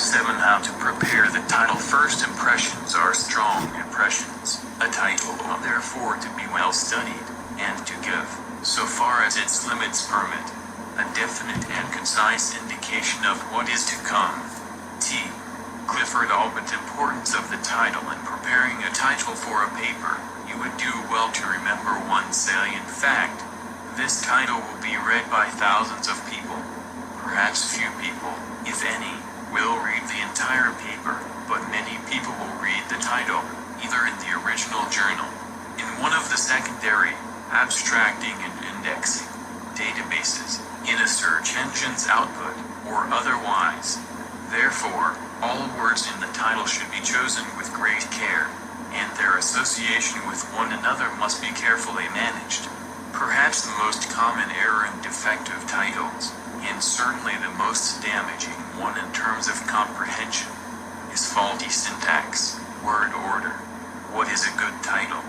7. How to prepare the title. First impressions are strong impressions. A title ought therefore to be well studied, and to give, so far as its limits permit, a definite and concise indication of what is to come. T. Clifford Allbutt. Importance of the title. In preparing a title for a paper, you would do well to remember one salient fact. This title will be read by thousands of people. Perhaps few people, if any, will read the entire paper, but many people will read the title, either in the original journal, in one of the secondary, abstracting and indexing databases, in a search engine's output, or otherwise. Therefore, all words in the title should be chosen with great care, and their association with one another must be carefully managed. Perhaps the most common error in defective titles, and certainly the most damaging one in terms of comprehension, is faulty syntax, word order. What is a good title?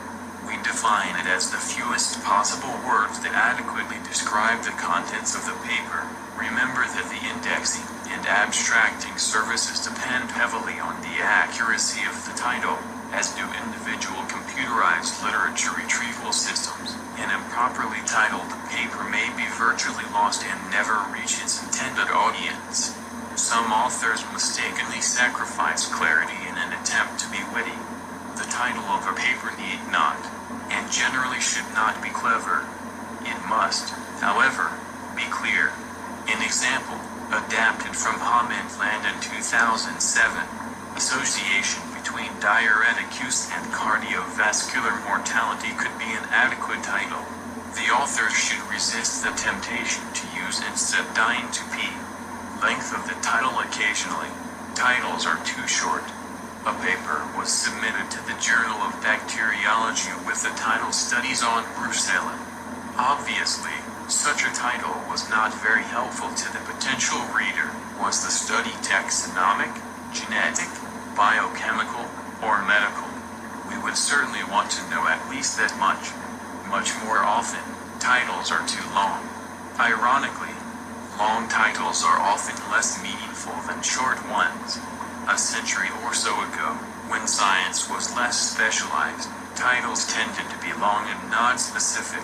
We define it as the fewest possible words that adequately describe the contents of the paper. Remember that the indexing and abstracting services depend heavily on the accuracy of the title, as do individual computerized literature retrieval systems. An improperly titled paper may be virtually lost and never reach its intended audience. Some authors mistakenly sacrifice clarity in an attempt to be witty. The title of a paper need not, and generally should not be clever. It must, however, be clear. An example, adapted from Comment Land in 2007, Association between diuretic use and cardiovascular mortality could be an adequate title. The authors should resist the temptation to use instead dying to pee. Length of the title. Occasionally, titles are too short. A paper was submitted to the Journal of Bacteriology with the title Studies on Brucella. Obviously, such a title was not very helpful to the potential reader. Was the study taxonomic, genetic, biochemical, or medical? We would certainly want to know at least that much. Much more often, titles are too long. Ironically, long titles are often less meaningful than short ones. A century or so ago, when science was less specialized, titles tended to be long and non-specific,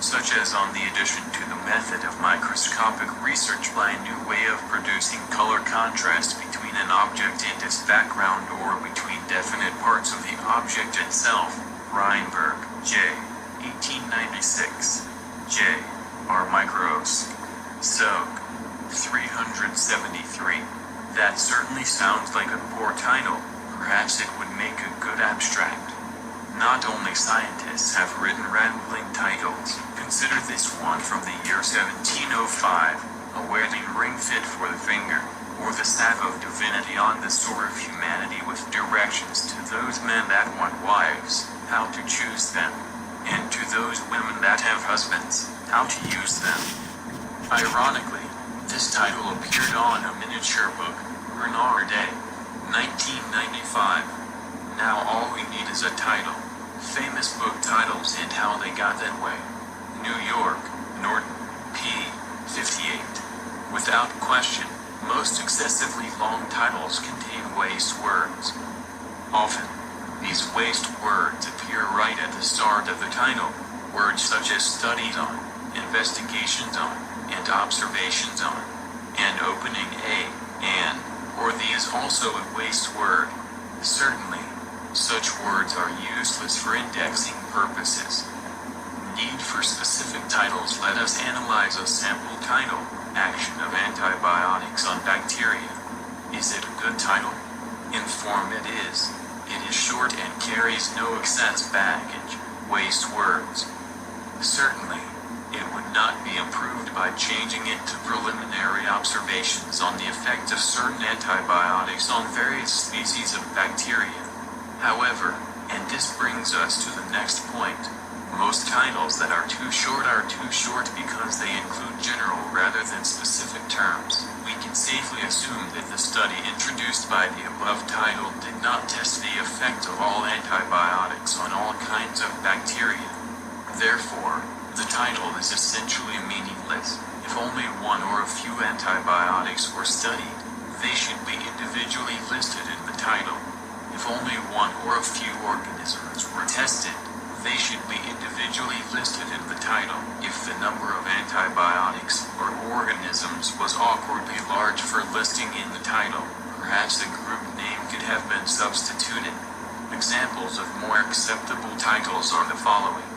such as on the addition to the method of microscopic research by a new way of producing color contrast between an object and its background or between definite parts of the object itself. Reinberg, J. 1896. J. R. Micros. Sog. 373. That certainly sounds like a poor title. Perhaps it would make a good abstract. Not only scientists have written rambling titles. Consider this one from the year 1705, a wedding ring fit for the finger, or the staff of divinity on the sword of humanity with directions to those men that want wives, how to choose them, and to those women that have husbands, how to use them. Ironically, this title appeared on a miniature book, Renarde, 1995. Now all we need is a title. Famous book titles and how they got that way. New York, Norton, p. 58. Without question, most excessively long titles contain waste words. Often, these waste words appear right at the start of the title. Words such as studies on, investigations on, and observations on, and opening a, and, or the is also a waste word. Certainly, such words are useless for indexing purposes. Need for specific titles. Let us analyze a sample title, Action of Antibiotics on Bacteria. Is it a good title? In form it is. It is short and carries no excess baggage, waste words. Certainly, it would not be improved by changing it to preliminary observations on the effect of certain antibiotics on various species of bacteria. However, and this brings us to the next point, most titles that are too short because they include general rather than specific terms. We can safely assume that the study introduced by the above title did not test the effect of all antibiotics on all kinds of bacteria. Therefore, the title is essentially meaningless. If only one or a few antibiotics were studied, They should be individually listed in the title. If only one or a few organisms were tested, they should be individually listed in the title. If the number of antibiotics or organisms was awkwardly large for listing in the title, perhaps a group name could have been substituted. Examples of more acceptable titles are the following: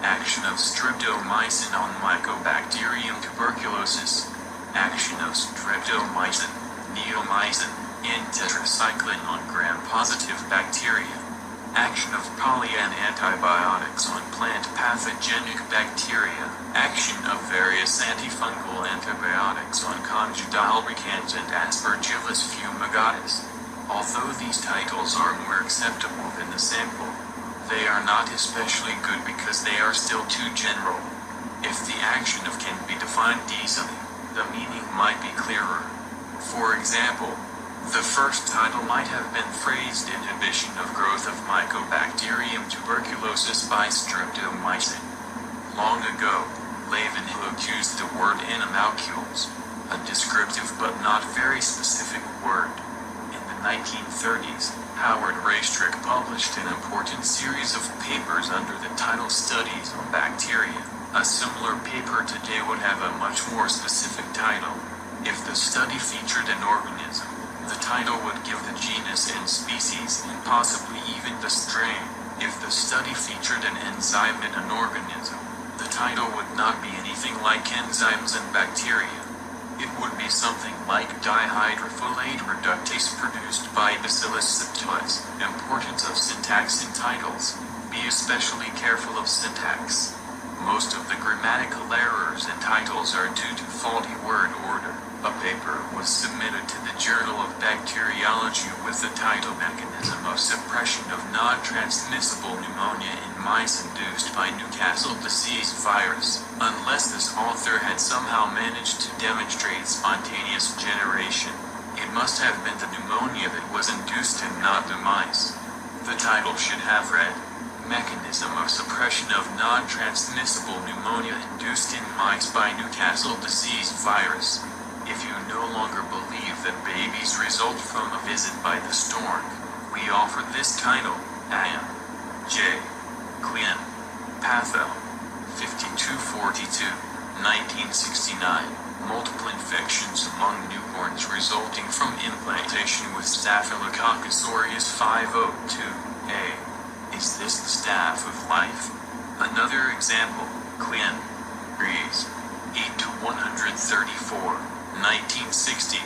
Action of streptomycin on Mycobacterium tuberculosis. Action of streptomycin, neomycin, and tetracycline on gram-positive bacteria. Action of polyan antibiotics on plant pathogenic bacteria. Action of various antifungal antibiotics on Conjugal albicans and Aspergillus fumigatus. Although these titles are more acceptable than the sample, they are not especially good because they are still too general. If the action of can be defined easily, the meaning might be clearer. For example, the first title might have been phrased inhibition of growth of Mycobacterium tuberculosis by streptomycin. Long ago, Leeuwenhoek used the word animalcules, a descriptive but not very specific word. In the 1930s, Howard Raistrick published an important series of papers under the title Studies on Bacteria. A similar paper today would have a much more specific title. If the study featured an organism, the title would give the genus and species and possibly even the strain. If the study featured an enzyme in an organism, the title would not be anything like enzymes in bacteria. It would be something like dihydrofolate reductase produced by Bacillus subtilis. Importance of syntax in titles. Be especially careful of syntax. Most of the grammatical errors in titles are due to faulty word order. A paper was submitted to the Journal of Bacteriology with the title Mechanism of Suppression of Non-Transmissible Pneumonia in Mice Induced by Newcastle Disease Virus. Unless this author had somehow managed to demonstrate spontaneous generation, it must have been the pneumonia that was induced and not the mice. The title should have read, Mechanism of Suppression of Non-Transmissible Pneumonia Induced in Mice by Newcastle Disease Virus. If you no longer believe that babies result from a visit by the stork, we offer this title, A.M. J. Quinn. Patho. 5242, 1969. Multiple infections among newborns resulting from implantation with Staphylococcus aureus 502A. Is this the staff of life? Another example, Quinn. Rees. 8 to 134. 1960,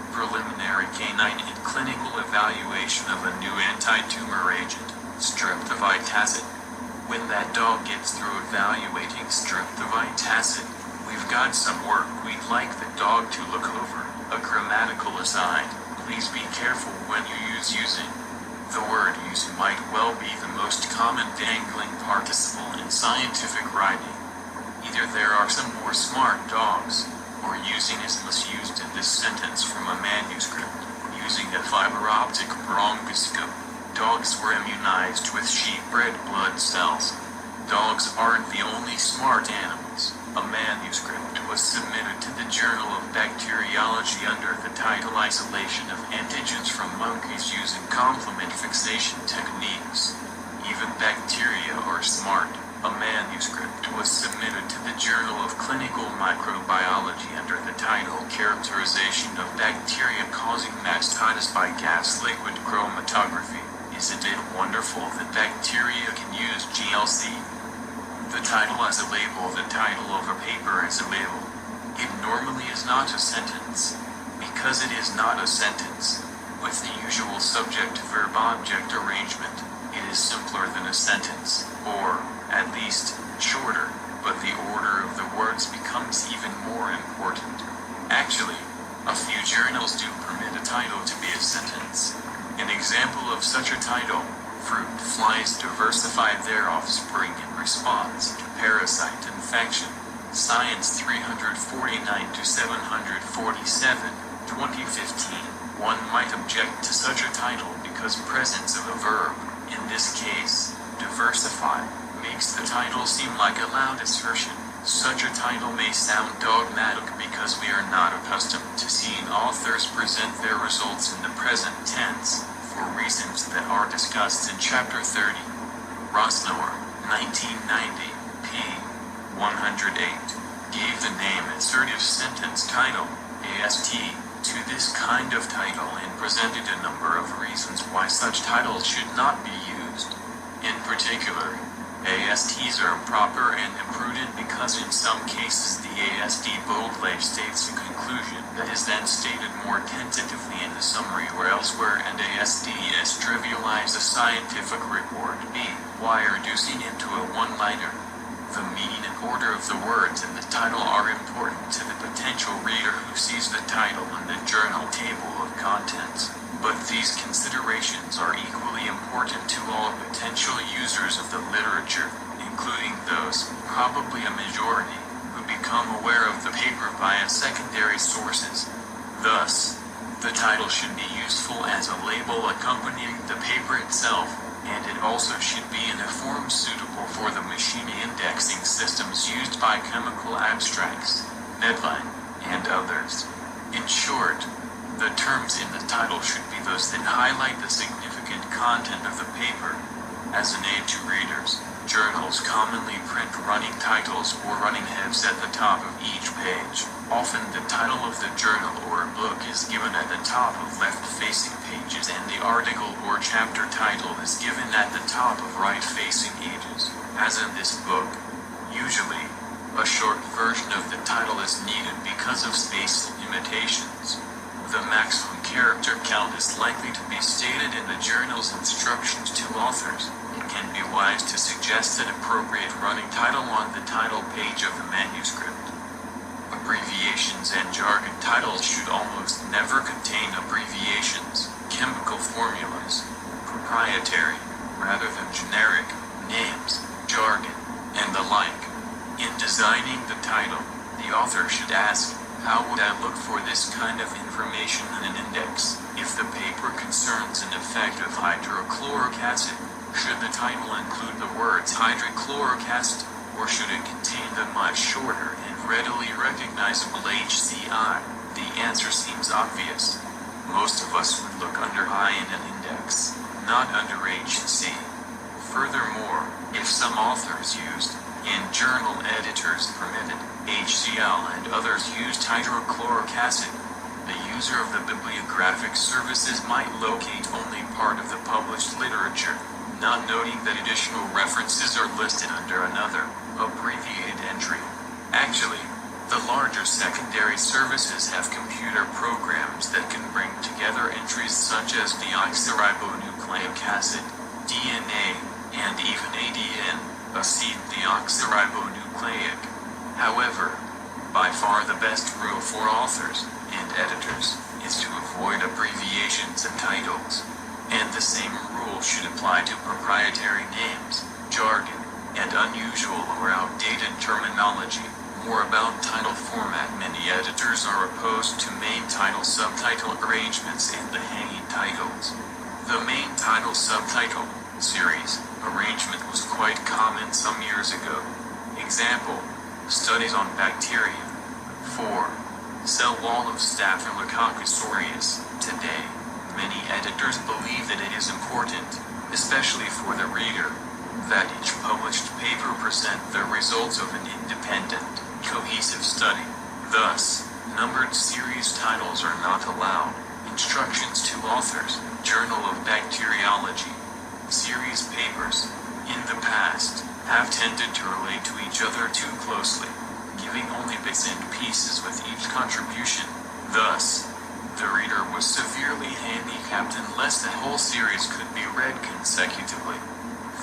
preliminary canine and clinical evaluation of a new anti-tumor agent, streptozide. When that dog gets through evaluating streptozide, we've got some work we'd like the dog to look over. A grammatical aside, please be careful when you use using. The word using might well be the most common dangling participle in scientific writing. Either there are some more smart dogs, or using is misused in this sentence from a manuscript. Using a fiber optic bronchoscope. Dogs were immunized with sheep red blood cells. Dogs aren't the only smart animals. A manuscript was submitted to the Journal of Bacteriology under the title Isolation of Antigens from Monkeys Using Complement Fixation Techniques. Even bacteria are smart. A manuscript was submitted to the Journal of Clinical Microbiology under the title Characterization of Bacteria Causing Mastitis by Gas Liquid Chromatography. Isn't it wonderful that bacteria can use GLC? The title as a label, the title of a paper as a label. It normally is not a sentence. Because it is not a sentence, with the usual subject-verb-object arrangement, it is simpler than a sentence, or, at least, shorter, but the order of the words becomes even more important. Actually, a few journals do permit a title to be a sentence. An example of such a title, Fruit flies diversified their offspring in response to parasite infection. Science 349 to 747, 2015. One might object to such a title because presence of a verb, in this case, diversify, makes the title seem like a loud assertion. Such a title may sound dogmatic because we are not accustomed to seeing authors present their results in the present tense, for reasons that are discussed in Chapter 30. Rosnour, 1990, p. 108, gave the name assertive sentence title, AST, to this kind of title and presented a number of reasons why such titles should not be used. In particular, ASTs are improper and imprudent because in some cases the AST boldly states a conclusion that is then stated more tentatively in the summary or elsewhere, and ASTs trivialize a scientific report by reducing it to a one-liner. The meaning and order of the words in the title are important to the potential reader who sees the title in the journal table of contents, but these considerations are equally important to all potential users of the literature, including those, probably a majority, who become aware of the paper via secondary sources. Thus, the title should be useful as a label accompanying the paper itself, and it also should be in a form suitable for the machine indexing systems used by Chemical Abstracts, Medline, and others. In short, the terms in the title should be those that highlight the significant content of the paper. As an aid to readers, journals commonly print running titles or running heads at the top of each page. Often the title of the journal or book is given at the top of left-facing pages and the article or chapter title is given at the top of right-facing pages, as in this book. Usually, a short version of the title is needed because of space limitations. The maximum character count is likely to be stated in the journal's instructions to authors. It can be wise to suggest an appropriate running title on the title page of the manuscript. Abbreviations and jargon titles should almost never contain abbreviations, chemical formulas, proprietary, rather than generic, names, jargon, and the like. In designing the title, the author should ask, how would I look for this kind of information in an index? If the paper concerns an effect of hydrochloric acid, should the title include the words hydrochloric acid, or should it contain the much shorter and readily recognizable HCI? The answer seems obvious. Most of us would look under I in an index, not under HC. Furthermore, if some authors used, and journal editors permitted, HCl and others used hydrochloric acid, the user of the bibliographic services might locate only part of the published literature, not noting that additional references are listed under another, abbreviated entry. Actually, the larger secondary services have computer programs that can bring together entries such as deoxyribonucleic acid, DNA, and even ADN, acid deoxyribonucleic. However, by far the best rule for authors and editors is to avoid abbreviations in titles, and the same rule should apply to proprietary names, jargon, and unusual or outdated terminology. More about title format. Many editors are opposed to main title-subtitle arrangements and the hanging titles. The main title-subtitle series arrangement was quite common some years ago. Example: Studies on Bacteria. 4. Cell wall of Staphylococcus aureus. Today, many editors believe that it is important, especially for the reader, that each published paper present the results of an independent, cohesive study. Thus, numbered series titles are not allowed. Instructions to authors, Journal of Bacteriology. Series papers, in the past, have tended to relate to each other too closely, giving only bits and pieces with each contribution. Thus, the reader was severely handicapped unless the whole series could be read consecutively.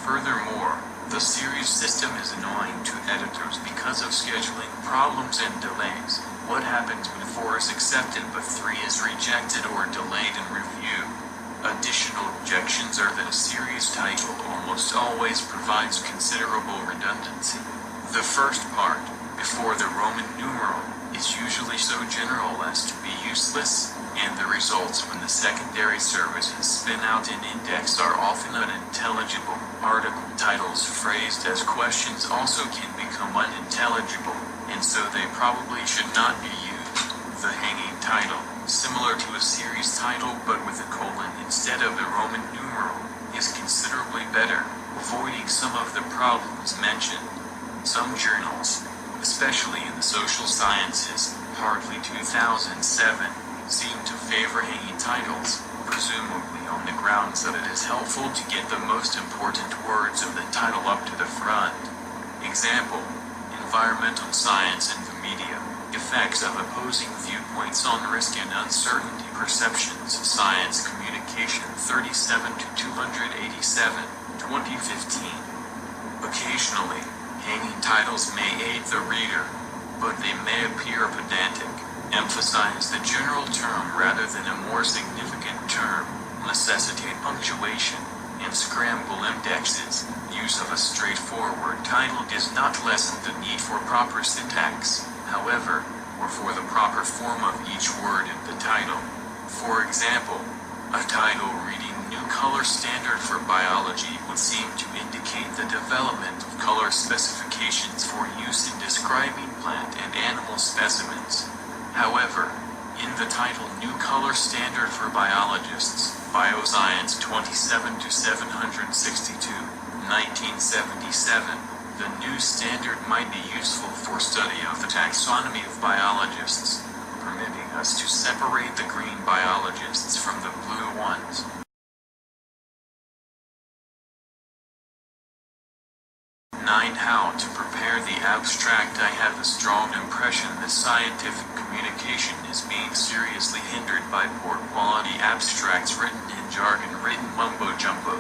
Furthermore, the series system is annoying to editors because of scheduling problems and delays. What happens when 4 is accepted but 3 is rejected or delayed in review? Additional objections are that a series title almost always provides considerable redundancy. The first part, before the Roman numeral, is usually so general as to be useless, and the results when the secondary services spin out an index are often unintelligible. Article titles phrased as questions also can become unintelligible, and so they probably should not be used. The hanging title, similar to a series title but with a colon instead of the Roman numeral, is considerably better, avoiding some of the problems mentioned. Some journals, especially in the social sciences, partly 2007, seem to favor hanging titles, presumably on the grounds that it is helpful to get the most important words of the title up to the front. Example: Environmental Science and the Media, Effects of Opposing Viewpoints on Risk and Uncertainty Perceptions, Science Communication 37 to 287, 2015. Occasionally, hanging titles may aid the reader, but they may appear pedantic, emphasize the general term rather than a more significant term, necessitate punctuation, and scramble indexes. Use of a straightforward title does not lessen the need for proper syntax, however, or for the proper form of each word in the title. For example, a title reading New Color Standard for Biology would seem to indicate the development of color specifications for use in describing plant and animal specimens. However, in the title New Color Standard for Biologists, Bioscience 27 to 762, 1977, the new standard might be useful for study of the taxonomy of biologists, permitting us to separate the green biologists from the blue ones. 9. How to prepare the abstract. I have a strong impression that scientific communication is being seriously hindered by poor quality abstracts written in jargon-written mumbo-jumbo.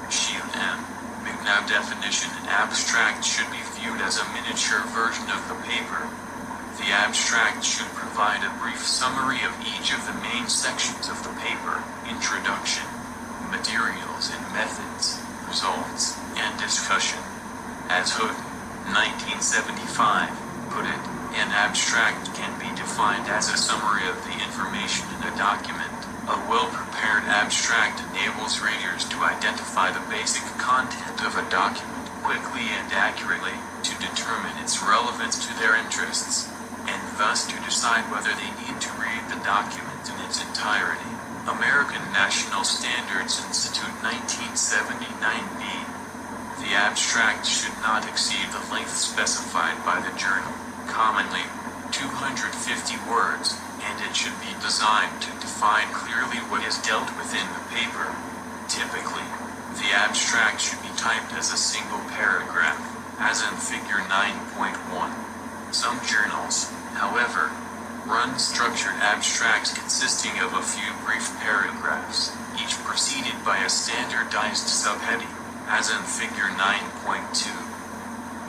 Sheila M. McNabb. Definition: an abstract should be viewed as a miniature version of the paper. The abstract should provide a brief summary of each of the main sections of the paper: introduction, materials and methods, results, and discussion. As Houghton, 1975, put it, an abstract can be defined as a summary of the information in a document. A well-prepared abstract enables readers to identify the basic content of a document quickly and accurately, to determine its relevance to their interests, and thus to decide whether they need to read the document in its entirety. American National Standards Institute, 1979b. The abstract should not exceed the length specified by the journal, commonly 250 words, and it should be designed to define clearly what is dealt with in the paper. Typically, the abstract should be typed as a single paragraph, as in Figure 9.1. Some journals, however, run structured abstracts consisting of a few brief paragraphs, each preceded by a standardized subheading, as in Figure 9.2.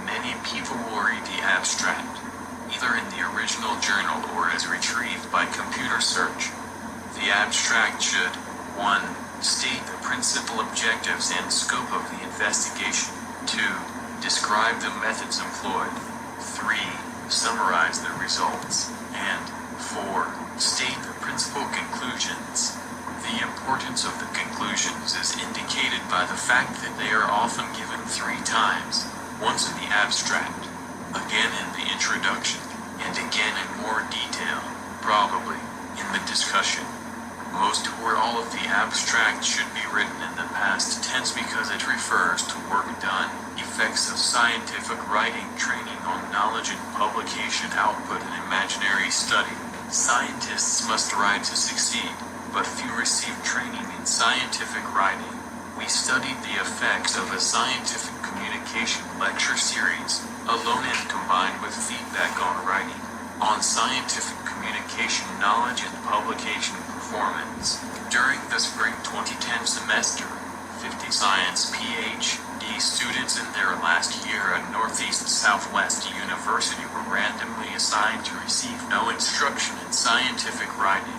Many people will read the abstract, either in the original journal or as retrieved by computer search. The abstract should: 1. State the principal objectives and scope of the investigation. 2. Describe the methods employed. 3. Summarize the results. And 4. State the principal conclusions. The importance of the conclusions is indicated by the fact that they are often given 3 times, once in the abstract, again in the introduction, and again in more detail, probably, in the discussion. Most or all of the abstract should be written in the past tense because it refers to work done. Effects of scientific writing: training on knowledge and publication output and imaginary study. Scientists must write to succeed, but few receive training in scientific writing. We studied the effects of a scientific communication lecture series, alone and combined with feedback on writing, on scientific communication knowledge and publication performance. During the spring 2010 semester, 50 science PhD students in their last year at Northeast Southwest University were randomly assigned to receive no instruction in scientific writing.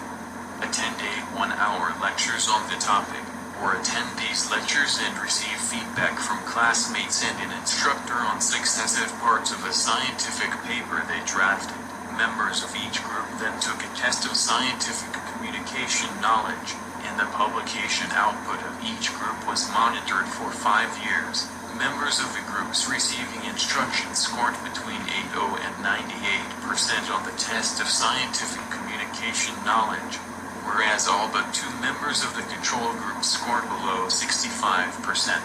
Attend 8 one-hour lectures on the topic, or attend these lectures and receive feedback from classmates and an instructor on successive parts of a scientific paper they drafted. Members of each group then took a test of scientific communication knowledge, and the publication output of each group was monitored for 5 years. Members of the groups receiving instruction scored between 80 and 98% on the test of scientific communication knowledge, whereas all but 2 members of the control group scored below 65%.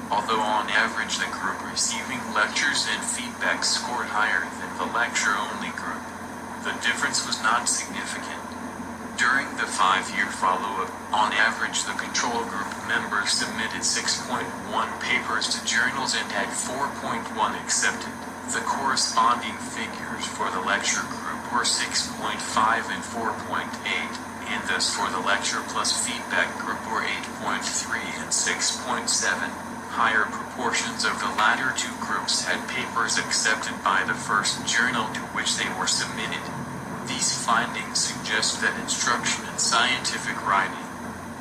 Although on average the group receiving lectures and feedback scored higher than the lecture-only group, the difference was not significant. During the 5-year follow-up, on average the control group members submitted 6.1 papers to journals and had 4.1 accepted. The corresponding figures for the lecture group were 6.5 and 4.8, and thus for the lecture plus feedback group were 8.3 and 6.7. Higher proportions of the latter 2 groups had papers accepted by the first journal to which they were submitted. These findings suggest that instruction in scientific writing,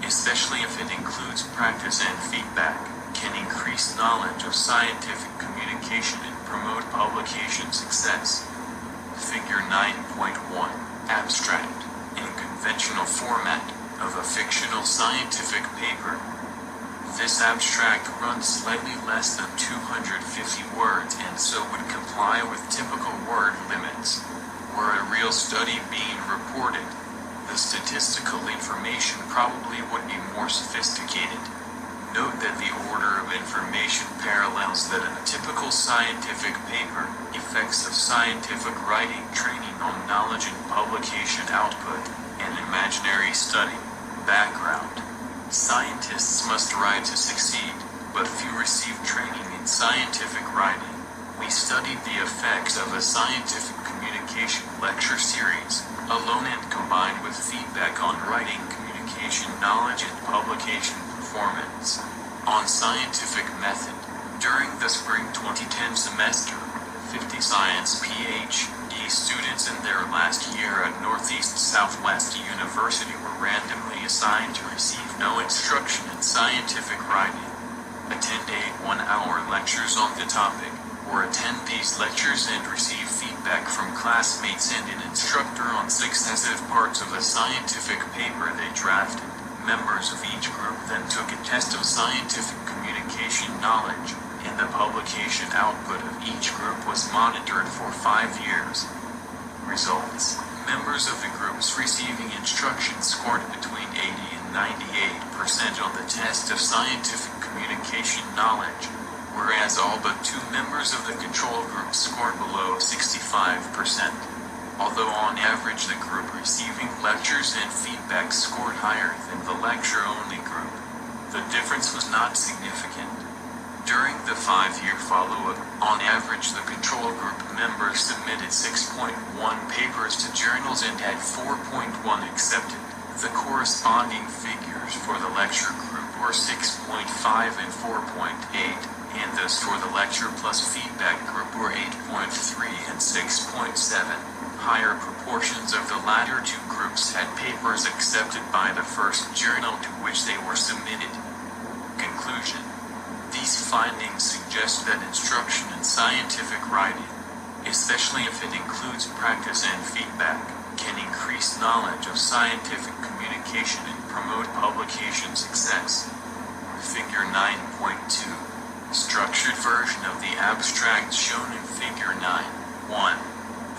especially if it includes practice and feedback, can increase knowledge of scientific communication and promote publication success. Figure 9.1, Abstract, in conventional format, of a fictional scientific paper. This abstract runs slightly less than 250 words and so would comply with typical word limits. Were a real study being reported, the statistical information probably would be more sophisticated. Note that the order of information parallels that in a typical scientific paper, effects of scientific writing, training on knowledge and publication output, and imaginary study. Background. Scientists must write to succeed, but few receive training in scientific writing. We studied the effects of a scientific communication lecture series, alone and combined with feedback on writing, communication knowledge and publication performance. On scientific method, during the spring 2010 semester, 50 science PhD students in their last year at Northeast Southwest University were randomly assigned to receive no instruction in scientific writing. Attend 8 one-hour lectures on the topic, or attend these lectures and receive feedback from classmates and an instructor on successive parts of a scientific paper they drafted. Members of each group then took a test of scientific communication knowledge, and the publication output of each group was monitored for 5 years. Results. Members of the groups receiving instruction scored between 80 and 98% on the test of scientific communication knowledge, whereas all but 2 members of the control group scored below 65%. Although on average the group receiving lectures and feedback scored higher than the lecture-only group, the difference was not significant. During the 5-year follow-up, on average the control group members submitted 6.1 papers to journals and had 4.1 accepted. The corresponding figures for the lecture group were 6.5 and 4.8. And thus for the lecture plus feedback group were 8.3 and 6.7. Higher proportions of the latter 2 groups had papers accepted by the first journal to which they were submitted. Conclusion. These findings suggest that instruction in scientific writing, especially if it includes practice and feedback, can increase knowledge of scientific communication and promote publication success. Figure 9.2. Structured version of the abstract shown in Figure 9. 1.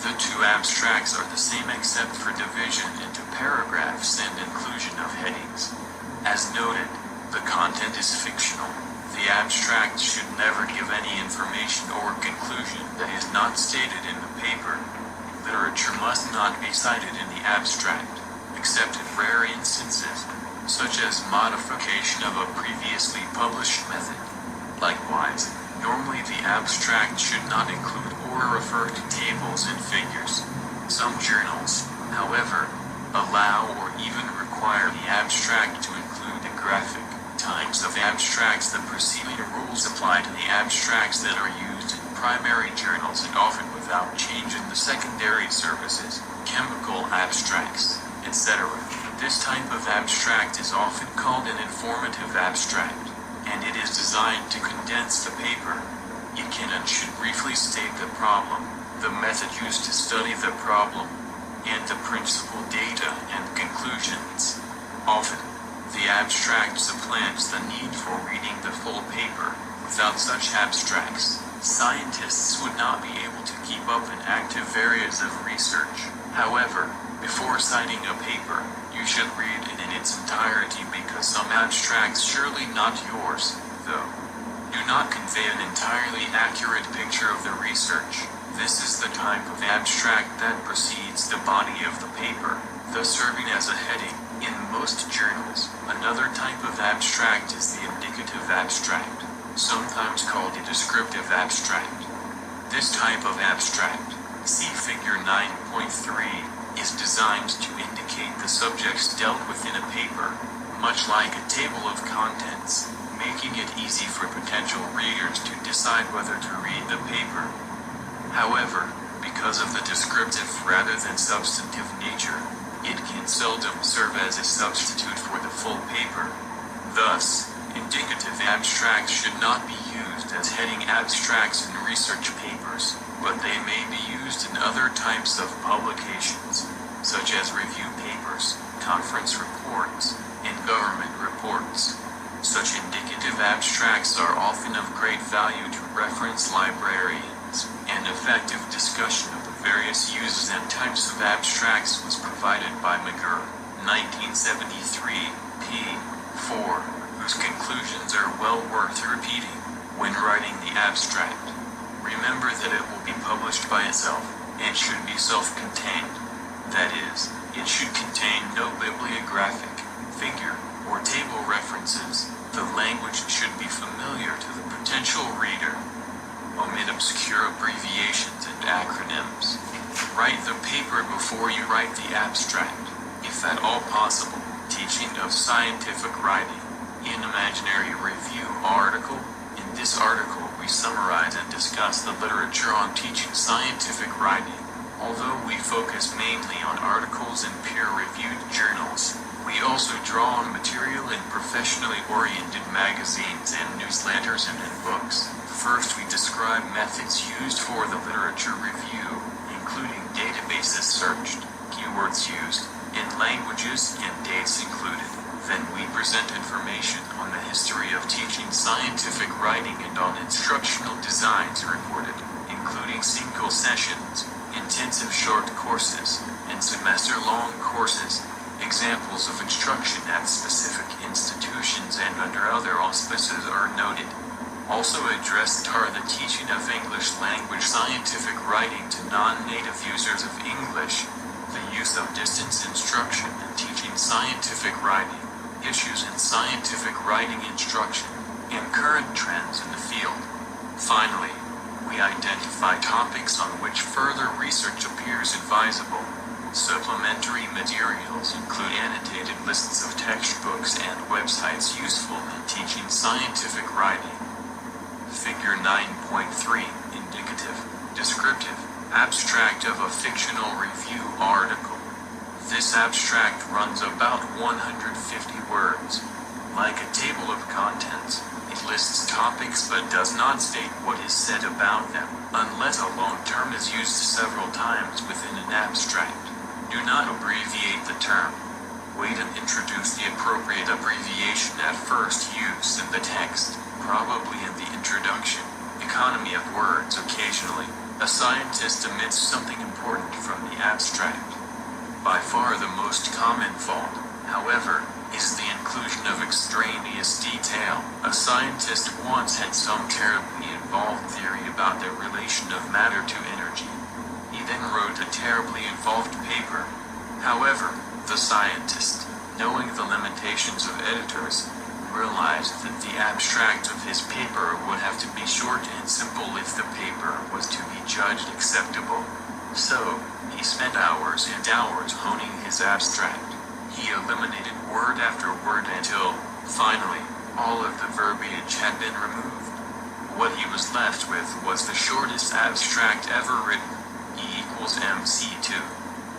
The 2 abstracts are the same except for division into paragraphs and inclusion of headings. As noted, the content is fictional. The abstract should never give any information or conclusion that is not stated in the paper. Literature must not be cited in the abstract, except in rare instances, such as modification of a previously published method. Likewise, normally the abstract should not include or refer to tables and figures. Some journals, however, allow or even require the abstract to include a graphic. Types of abstracts. The preceding rules apply to the abstracts that are used in primary journals and often without change in the secondary services, chemical abstracts, etc. This type of abstract is often called an informative abstract, and it is designed to condense the paper. It can and should briefly state the problem, the method used to study the problem, and the principal data and conclusions. Often, the abstract supplants the need for reading the full paper. Without such abstracts, scientists would not be able to keep up in active areas of research. However, before citing a paper, you should read it in its entirety because some abstracts, surely not yours, though, do not convey an entirely accurate picture of the research. This is the type of abstract that precedes the body of the paper, thus serving as a heading in most journals. Another type of abstract is the indicative abstract, sometimes called a descriptive abstract. This type of abstract, see figure 9.3, is designed to indicate the subjects dealt with in a paper, much like a table of contents, making it easy for potential readers to decide whether to read the paper. However, because of the descriptive rather than substantive nature, it can seldom serve as a substitute for the full paper. Thus, indicative abstracts should not be used as heading abstracts in research papers, but they may be used in other types of publications, such as review papers, conference reports, and government reports. Such indicative abstracts are often of great value to reference librarians. An effective discussion of the various uses and types of abstracts was provided by McGurr, 1973, p. 4, whose conclusions are well worth repeating when writing the abstract. Remember that it will be published by itself, and should be self-contained. That is, it should contain no bibliographic, figure, or table references. The language should be familiar to the potential reader. Omit obscure abbreviations and acronyms. Write the paper before you write the abstract, if at all possible. Teaching of scientific writing. In Imaginary Review article. In this article we summarize and discuss the literature on teaching scientific writing. Although we focus mainly on articles in peer-reviewed journals, we also draw on material in professionally oriented magazines and newsletters and in books. First, we describe methods used for the literature review, including databases searched, keywords used, and languages and dates included. Then we present information on the history of teaching scientific writing and on instructional designs reported, including single sessions, intensive short courses, and semester-long courses. Examples of instruction at specific institutions and under other auspices are noted. Also addressed are the teaching of English language scientific writing to non-native users of English, the use of distance instruction in teaching scientific writing, issues in scientific writing instruction, and current trends in the field. Finally, we identify topics on which further research appears advisable. Supplementary materials include annotated lists of textbooks and websites useful in teaching scientific writing. Figure 9.3, indicative, descriptive, abstract of a fictional review article. This abstract runs about 150 words. Like a table of contents, it lists topics but does not state what is said about them, unless a long term is used several times within an abstract. Do not abbreviate the term. Wait and introduce the appropriate abbreviation at first use in the text, probably in the introduction. Economy of words. Occasionally, a scientist omits something important from the abstract. By far the most common fault, however, is the inclusion of extraneous detail. A scientist once had some terribly involved theory about the relation of matter to energy. He then wrote a terribly involved paper. However, the scientist, knowing the limitations of editors, realized that the abstract of his paper would have to be short and simple if the paper was to be judged acceptable. So, he spent hours and hours honing his abstract. He eliminated word after word until, finally, all of the verbiage had been removed. What he was left with was the shortest abstract ever written, E=mc2.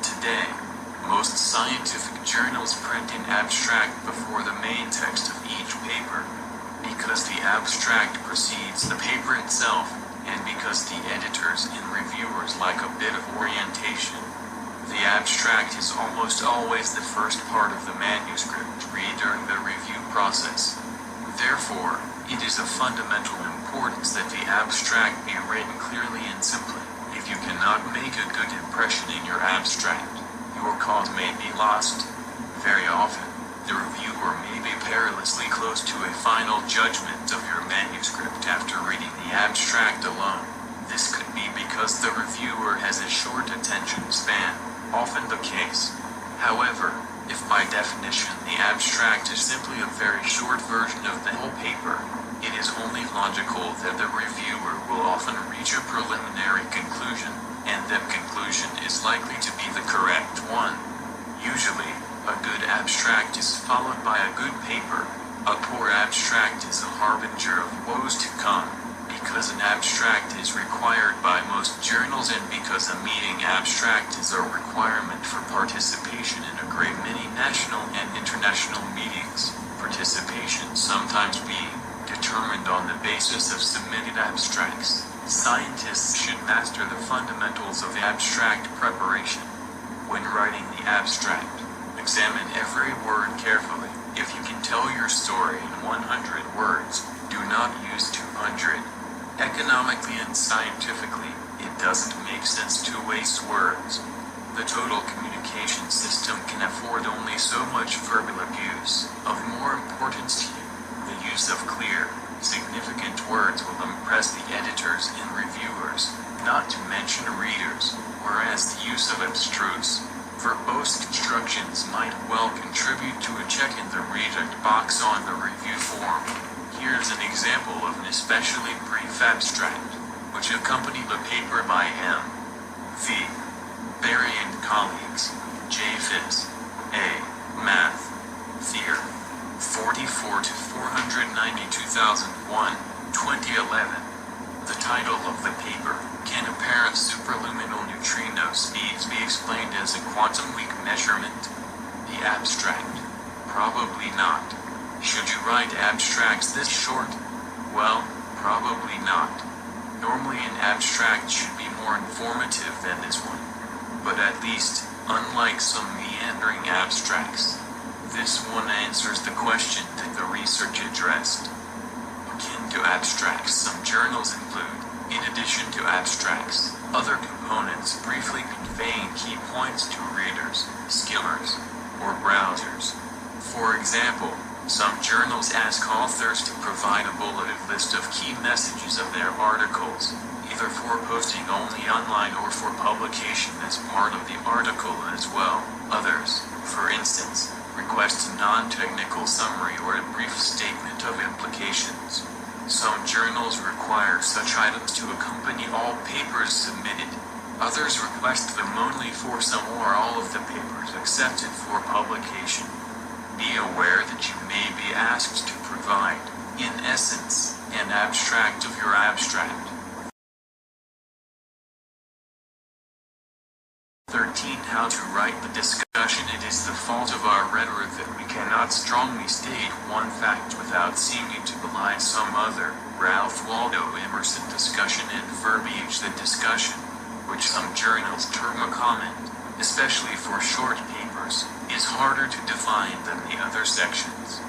Today, most scientific journals print an abstract before the main text of each paper. Because the abstract precedes the paper itself, and because the editors and reviewers like a bit of orientation. The abstract is almost always the first part of the manuscript read during the review process. Therefore, it is of fundamental importance that the abstract be written clearly and simply. If you cannot make a good impression in your abstract, your cause may be lost. Very often, the reviewer may be perilously close to a final judgment of your manuscript after reading the abstract alone. This could be because the reviewer has a short attention span, often the case. However, if by definition the abstract is simply a very short version of the whole paper, it is only logical that the reviewer will often reach a preliminary conclusion, and that conclusion is likely to be the correct one. Usually, a good abstract is followed by a good paper. A poor abstract is a harbinger of woes to come, because an abstract is required by most journals and because a meeting abstract is a requirement for participation in a great many national and international meetings, participation sometimes being determined on the basis of submitted abstracts. Scientists should master the fundamentals of abstract preparation. When writing the abstract, examine every word carefully. If you can tell your story in 100 words, do not use 200. Economically and scientifically, it doesn't make sense to waste words. The total communication system can afford only so much verbal abuse. Of more importance to you, the use of clear, significant words will impress the editors and reviewers, not to mention readers, whereas the use of abstruse, verbose constructions might well contribute to a check in the reject box on the review form. Here's an example of an especially brief abstract, which accompanied a paper by M. V. Berry and colleagues, J. Phys. A. Math. Theor. 44 to 490 2001, 2011. The title of the paper, Can Apparent Superluminal Neutrino Speeds Be Explained as a Quantum Weak Measurement? The abstract. Probably not. Should you write abstracts this short? Well, probably not. Normally an abstract should be more informative than this one. But at least, unlike some meandering abstracts, this one answers the question that the research addressed. Akin to abstracts, some journals include, in addition to abstracts, other components briefly conveying key points to readers, skimmers, or browsers. For example, some journals ask authors to provide a bulleted list of key messages of their articles, either for posting only online or for publication as part of the article as well. Others, for instance, request a non-technical summary or a brief statement of implications. Some journals require such items to accompany all papers submitted. Others request them only for some or all of the papers accepted for publication. Be aware that you may be asked to provide, in essence, an abstract of your abstract. 13. How to write the discussion. It is the fault of our rhetoric that we cannot strongly state one fact without seeming to belie some other. Ralph Waldo Emerson. Discussion and verbiage. The discussion, which some journals term a comment, especially for short papers, is harder to define than the other sections.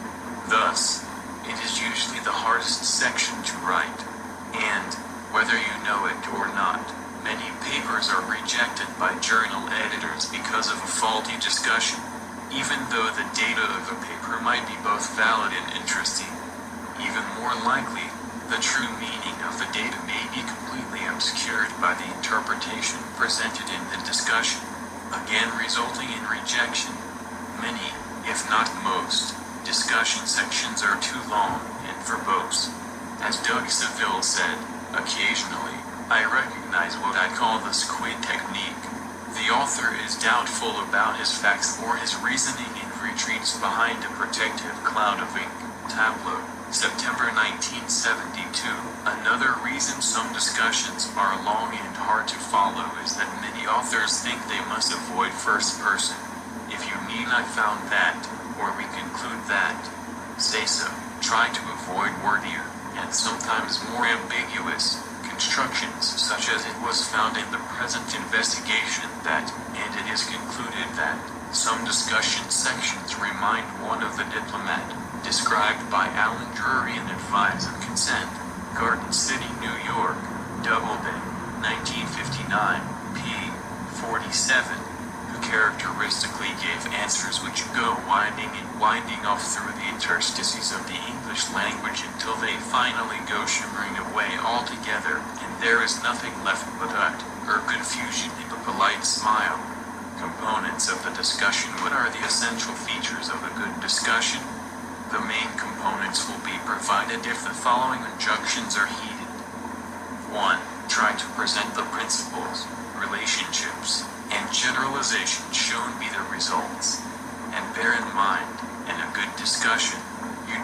Thus, it is usually the hardest section to write. And, whether you know it or not, many papers are rejected by journal editors because of a faulty discussion, even though the data of a paper might be both valid and interesting. Even more likely, the true meaning of the data may be completely obscured by the interpretation presented in the discussion, again resulting in rejection. Many, if not most, discussion sections are too long and verbose. As Doug Saville said, occasionally, I recognize what I call the squid technique. The author is doubtful about his facts or his reasoning and retreats behind a protective cloud of ink. Tableau, September 1972. Another reason some discussions are long and hard to follow is that many authors think they must avoid first person. If you mean I found that, or we conclude that, say so. Try to avoid wordier, and sometimes more ambiguous, instructions such as it was found in the present investigation that, and it is concluded that, some discussion sections remind one of the diplomat, described by Alan Drury in Advise and Consent, Garden City, New York, Doubleday, 1959, p. 47, who characteristically gave answers which go winding off through the interstices of the English language until they finally go shimmering away altogether, and there is nothing left but utter confusion and a polite smile. Components of the discussion. What are the essential features of a good discussion? The main components will be provided if the following injunctions are heeded. 1. Try to present the principles, relationships, and generalizations shown by the results. And bear in mind, in a good discussion, you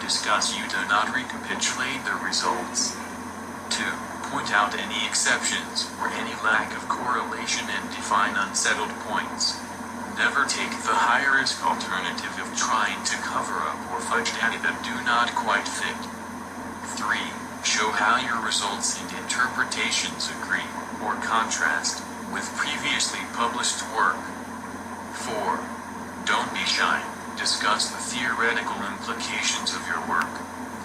do not recapitulate the results. 2. Point out any exceptions or any lack of correlation and define unsettled points. Never take the high-risk alternative of trying to cover up or fudge data that do not quite fit. 3. Show how your results and interpretations agree or contrast with previously published work. 4. Don't be shy. Discuss the theoretical implications of your work,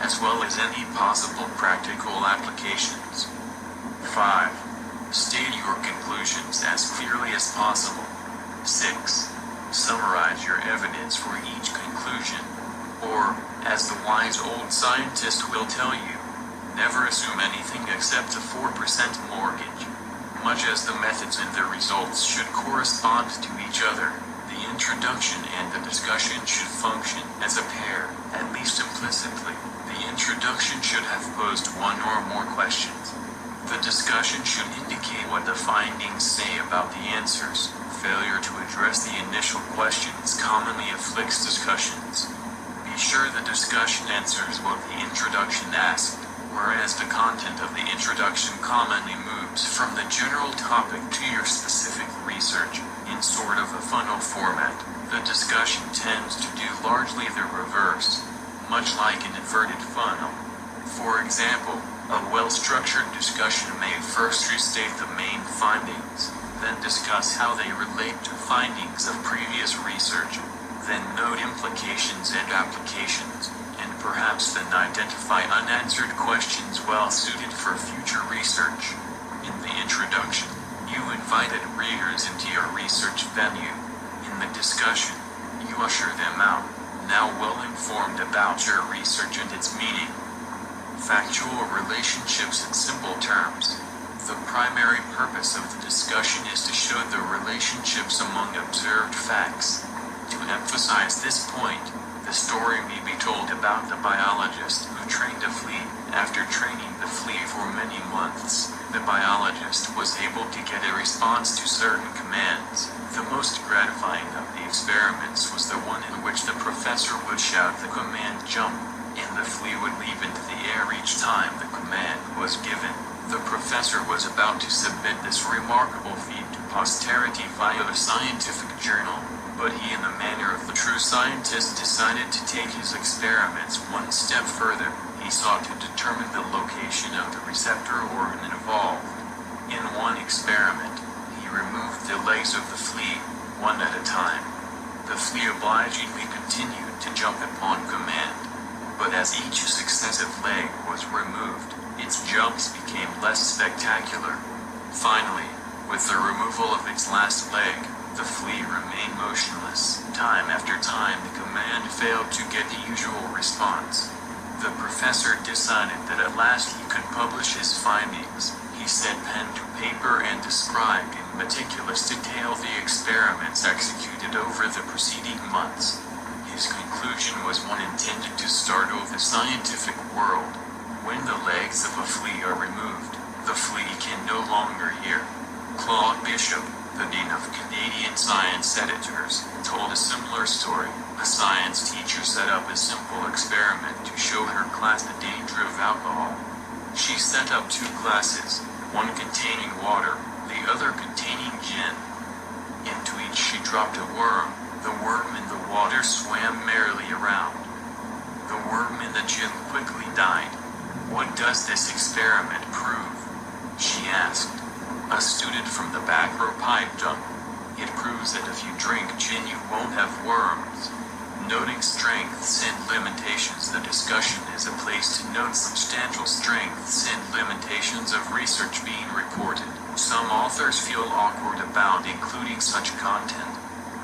as well as any possible practical applications. 5. State your conclusions as clearly as possible. 6. Summarize your evidence for each conclusion. Or, as the wise old scientist will tell you, never assume anything except a 4% mortgage. Much as the methods and the results should correspond to each other, the introduction and the discussion should function as a pair, at least implicitly. The introduction should have posed one or more questions. The discussion should indicate what the findings say about the answers. Failure to address the initial questions commonly afflicts discussions. Be sure the discussion answers what the introduction asked, whereas the content of the introduction commonly moves from the general topic to your specific research, in sort of a funnel format. The discussion tends to do largely the reverse, much like an inverted funnel. For example, a well-structured discussion may first restate the main findings, then discuss how they relate to findings of previous research, then note implications and applications, and perhaps then identify unanswered questions well suited for future research. In the introduction, you invited readers into your research venue. In the discussion, you usher them out, now well informed about your research and its meaning. Factual relationships in simple terms. The primary purpose of the discussion is to show the relationships among observed facts. To emphasize this point, the story may be told about the biologist who trained a flea. After training the flea for many months, the biologist was able to get a response to certain commands. The most gratifying of the experiments was the one in which the professor would shout the command "jump," and the flea would leap into the air each time the command was given. The professor was about to submit this remarkable feat to posterity via a scientific journal, but he, in the manner of the true scientist, decided to take his experiments one step further. He sought to determine the location of the receptor organ involved. In one experiment, he removed the legs of the flea, one at a time. The flea obligingly continued to jump upon command, but as each successive leg was removed, its jumps became less spectacular. Finally, with the removal of its last leg, the flea remained motionless. Time after time the command failed to get the usual response. The professor decided that at last he could publish his findings. He set pen to paper and described in meticulous detail the experiments executed over the preceding months. His conclusion was one intended to startle the scientific world. When the legs of a flea are removed, the flea can no longer hear. Claude Bishop, the Dean of Canadian Science Editors, told a similar story. A science teacher set up a simple experiment to show her class the danger of alcohol. She set up two glasses, one containing water, the other containing gin. Into each she dropped a worm. The worm in the water swam merrily around. The worm in the gin quickly died. What does this experiment prove? she asked. A student from the back row piped up. It proves that if you drink gin you won't have worms. Noting strengths and limitations, the discussion is a place to note substantial strengths and limitations of research being reported. Some authors feel awkward about including such content.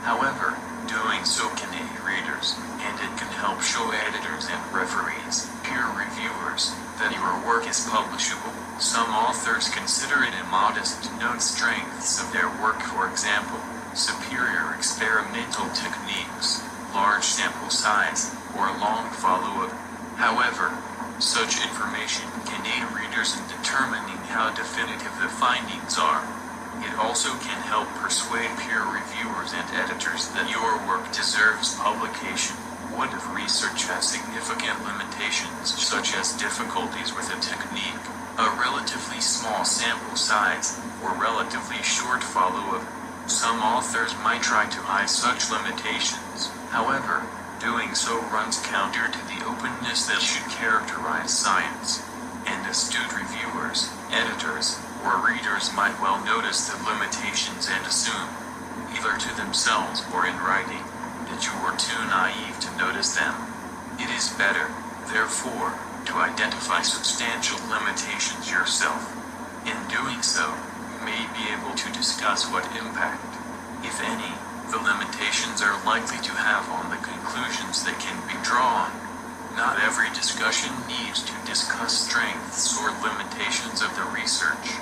However, doing so can aid readers, and it can help show editors and referees, peer reviewers, that your work is publishable. Some authors consider it immodest to note strengths of their work, for example, superior experimental techniques, large sample size, or long follow-up. However, such information can aid readers in determining how definitive the findings are. It also can help persuade peer reviewers and editors that your work deserves publication. What if research has significant limitations, such as difficulties with a technique, a relatively small sample size, or relatively short follow-up? Some authors might try to hide such limitations. However, doing so runs counter to the openness that should characterize science. And astute reviewers, editors, or readers might well notice the limitations and assume, either to themselves or in writing, that you were too naive to notice them. It is better, therefore, to identify substantial limitations yourself. In doing so, you may be able to discuss what impact, if any, the limitations are likely to have on the conclusions that can be drawn. Not every discussion needs to discuss strengths or limitations of the research.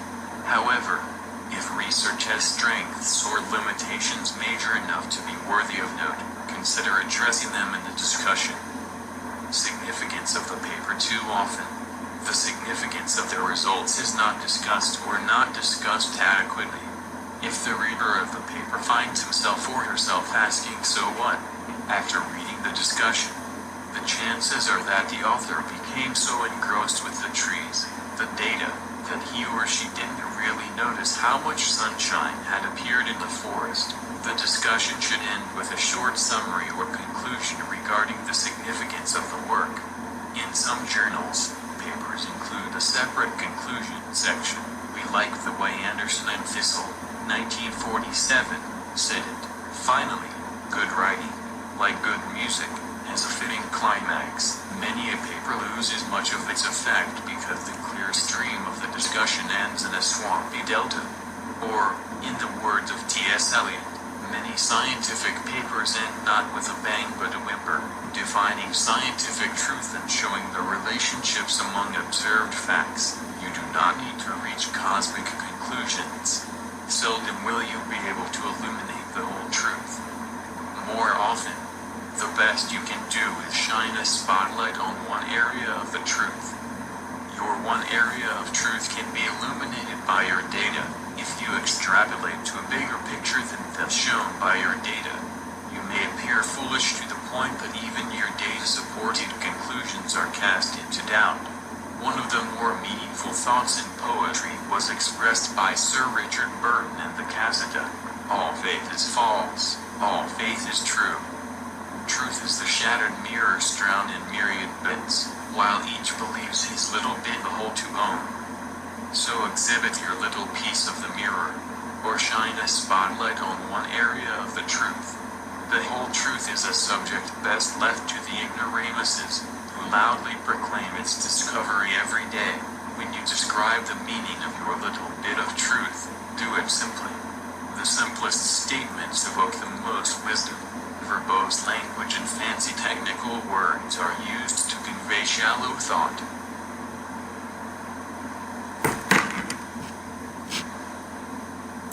However, if research has strengths or limitations major enough to be worthy of note, consider addressing them in the discussion. Significance of the paper. Too often, the significance of the results is not discussed or not discussed adequately. If the reader of the paper finds himself or herself asking "so what?" after reading the discussion, the chances are that the author became so engrossed with the trees, the data, that he or she didn't really notice how much sunshine had appeared in the forest. The discussion should end with a short summary or conclusion regarding the significance of the work. In some journals, papers include a separate conclusion section. We like the way Anderson and Thistle, 1947, said it. Finally, good writing, like good music, has a fitting climax. Many a paper loses much of its effect because the clear stream of the discussion ends in a swampy delta. Or, in the words of T.S. Eliot, many scientific papers end not with a bang but a whimper, defining scientific truth and showing the relationships among observed facts. You do not need to reach cosmic conclusions. Seldom will you be able to illuminate the whole truth. More often, the best you can do is shine a spotlight on one area of the truth. Your one area of truth can be illuminated by your data. If you extrapolate to a bigger picture than that shown by your data, you may appear foolish to the point that even your data-supported conclusions are cast into doubt. One of the more meaningful thoughts in poetry was expressed by Sir Richard Burton in the Casita. All faith is false, all faith is true. Truth is the shattered mirror strewn in myriad bits, while each believes his little bit the whole to own. So exhibit your little piece of the mirror, or shine a spotlight on one area of the truth. The whole truth is a subject best left to the ignoramuses, who loudly proclaim its discovery every day. When you describe the meaning of your little bit of truth, do it simply. The simplest statements evoke the most wisdom. Verbose language and fancy technical words are used to convey shallow thought.